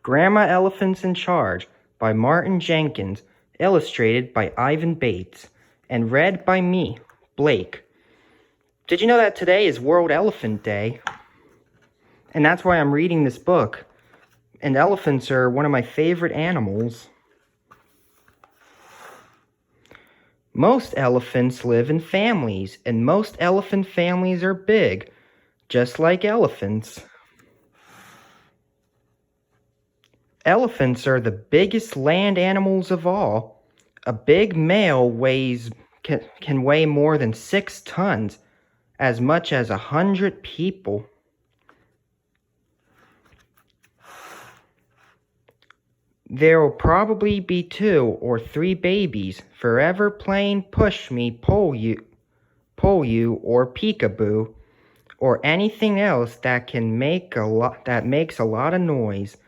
Grandma Elephant's in Charge by Martin Jenkins, illustrated by Ivan Bates, and read by me, Blake. Did you know that today is World Elephant Day? And that's why I'm reading this book. And elephants are one of my favorite animals. Most elephants live in families, and most elephant families are big, just like elephants. Elephants are the biggest land animals of all. A big male can weigh more than 6 tons, as much as 100 people. There will probably be 2 or 3 babies forever playing push me, pull you, or peekaboo, or anything else that makes a lot of noise.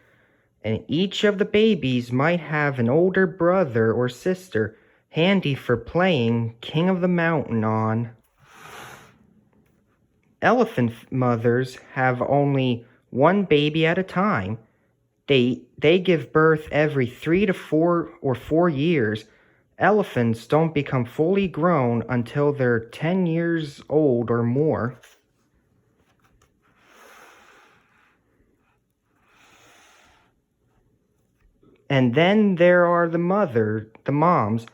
And each of the babies might have an older brother or sister handy for playing King of the Mountain on. Elephant mothers have only 1 baby at a time. They give birth every 3 to 4 years. Elephants don't become fully grown until they're 10 years old or more. And then there are the moms.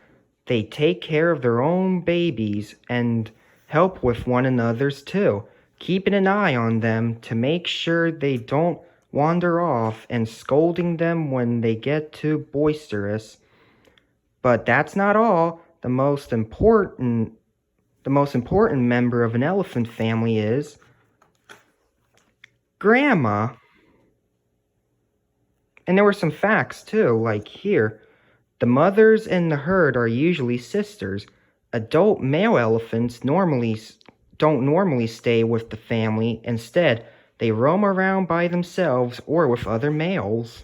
They take care of their own babies and help with one another's too, keeping an eye on them to make sure they don't wander off and scolding them when they get too boisterous. But that's not all. The most important member of an elephant family is Grandma. And there were some facts too, like here. The mothers in the herd are usually sisters. Adult male elephants don't normally stay with the family. Instead, they roam around by themselves or with other males.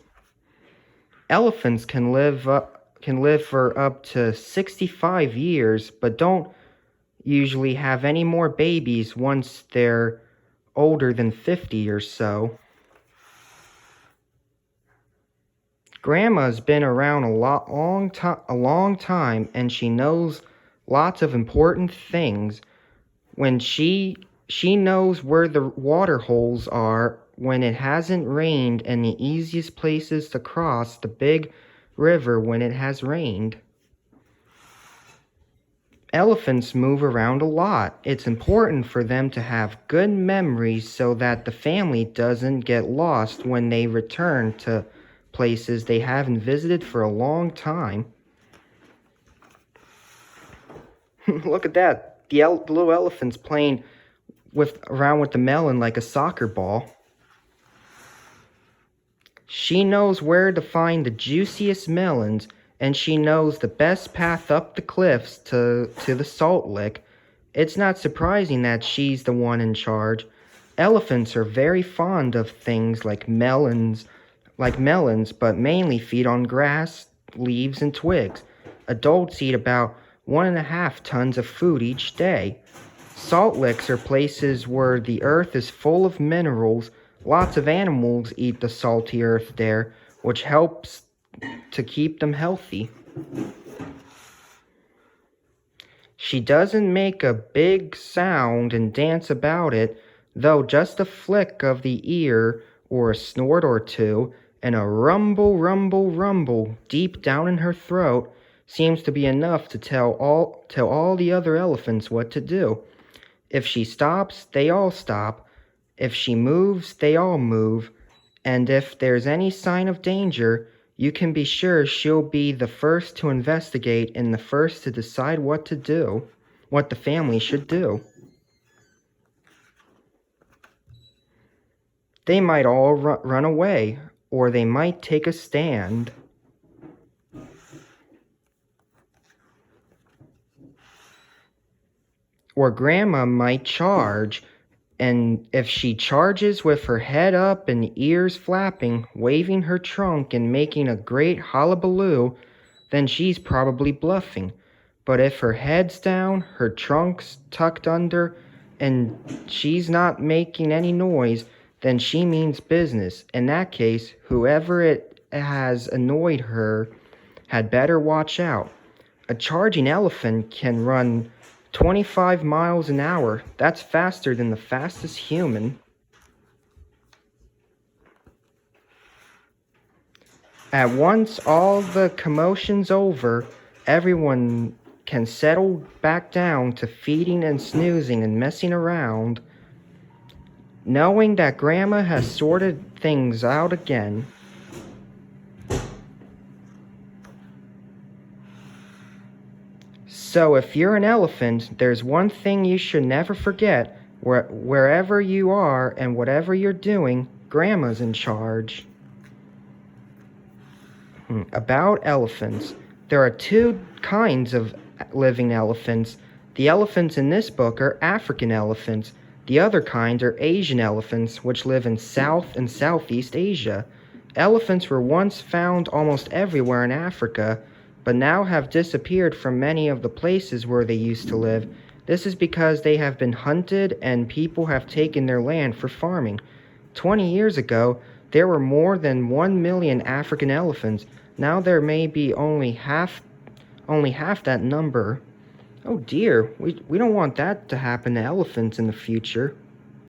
Elephants can live for up to 65 years, but don't usually have any more babies once they're older than 50 or so. Grandma's been around a long time, and she knows lots of important things. When she knows where the water holes are when it hasn't rained, and the easiest places to cross the big river when it has rained. Elephants move around a lot. It's important for them to have good memories so that the family doesn't get lost when they return to places they haven't visited for a long time. Look at that. The little elephant's playing around with the melon like a soccer ball. She knows where to find the juiciest melons, and she knows the best path up the cliffs to the salt lick. It's not surprising that she's the one in charge. Elephants are very fond of things like melons, but mainly feed on grass, leaves, and twigs. Adults eat about 1.5 tons of food each day. Salt licks are places where the earth is full of minerals. Lots of animals eat the salty earth there, which helps to keep them healthy. She doesn't make a big sound and dance about it, though just a flick of the ear or a snort or two and a rumble, rumble, rumble deep down in her throat seems to be enough to tell all the other elephants what to do. If she stops, they all stop. If she moves, they all move. And if there's any sign of danger, you can be sure she'll be the first to investigate and the first to decide what the family should do. They might all run away, or they might take a stand. Or Grandma might charge, and if she charges with her head up and ears flapping, waving her trunk and making a great hullabaloo, then she's probably bluffing. But if her head's down, her trunk's tucked under, and she's not making any noise, then she means business. In that case, whoever it has annoyed her had better watch out. A charging elephant can run 25 miles an hour. That's faster than the fastest human. At once all the commotion's over, everyone can settle back down to feeding and snoozing and messing around, knowing that Grandma has sorted things out again. So if you're an elephant, there's one thing you should never forget. Wherever you are and whatever you're doing, Grandma's in charge. About elephants. There are two kinds of living elephants. The elephants in this book are African elephants. The other kind are Asian elephants, which live in South and Southeast Asia. Elephants were once found almost everywhere in Africa, but now have disappeared from many of the places where they used to live. This is because they have been hunted and people have taken their land for farming. 20 years ago, there were more than 1 million African elephants. Now there may be only half that number. Oh dear, we don't want that to happen to elephants in the future.